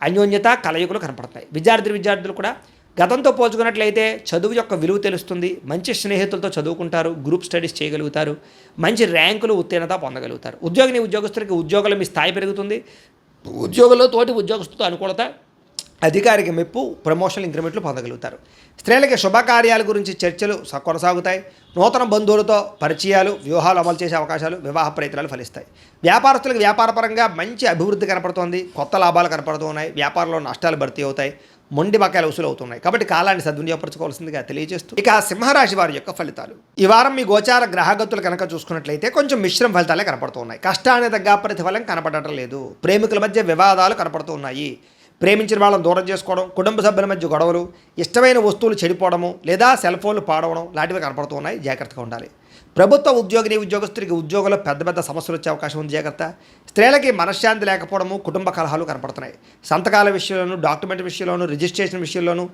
అన్యోన్యత కలయికలు కనపడతాయి. విద్యార్థులు కూడా గతంతో పోల్చుకున్నట్లయితే చదువు యొక్క విలువ తెలుస్తుంది. మంచి స్నేహితులతో చదువుకుంటారు, గ్రూప్ స్టడీస్ చేయగలుగుతారు, మంచి ర్యాంకులు ఉత్తీర్ణత పొందగలుగుతారు. ఉద్యోగస్తులకి ఉద్యోగంలో మీ స్థాయి పెరుగుతుంది. ఉద్యోగంలో తోటి ఉద్యోగస్తులతో అనుకూలత, అధికారికి మెప్పు, ప్రమోషన్ ఇంక్రిమెంట్లు పొందగలుగుతారు. స్త్రీలకి శుభకార్యాల గురించి చర్చలు కొనసాగుతాయి. నూతన బంధువులతో పరిచయాలు, వ్యూహాలు అమలు చేసే అవకాశాలు, వివాహ ప్రయత్నాలు ఫలిస్తాయి. వ్యాపారస్తులకు వ్యాపారపరంగా మంచి అభివృద్ధి కనపడుతోంది. కొత్త లాభాలు కనపడుతున్నాయి. వ్యాపారంలో నష్టాలు భర్తీ అవుతాయి. మొండి బకాయిలు వసూలు అవుతున్నాయి. కాబట్టి కాలాన్ని సద్వినియోగపరచుకోవాల్సిందిగా తెలియజేస్తూ ఇక సింహరాశి వారి యొక్క ఫలితాలు. ఈ వారం మీ గోచార గ్రహగతులు కనుక చూసుకున్నట్లయితే కొంచెం మిశ్రమ ఫలితాలే కనపడుతున్నాయి. కష్టానికి తగ్గ ప్రతిఫలం కనపడటం లేదు. ప్రేమికుల మధ్య వివాదాలు కనపడుతున్నాయి. ప్రేమించిన వాళ్ళని దూరం చేసుకోవడం, కుటుంబ సభ్యుల మధ్య గొడవలు, ఇష్టమైన వస్తువులు చెడిపోవడము లేదా సెల్ ఫోన్లు పాడవడం లాంటివి కనపడుతూ ఉన్నాయి. జాగ్రత్తగా ఉండాలి. ప్రభుత్వ ఉద్యోగస్తులకి ఉద్యోగంలో పెద్ద సమస్యలు వచ్చే అవకాశం ఉంది. జాగ్రత్త. స్త్రీలకి మనశ్శాంతి లేకపోవడము, కుటుంబ కలహాలు కనపడుతున్నాయి. సంతకాల విషయంలోనూ, డాక్యుమెంట్ విషయంలోనూ, రిజిస్ట్రేషన్ విషయంలోనూ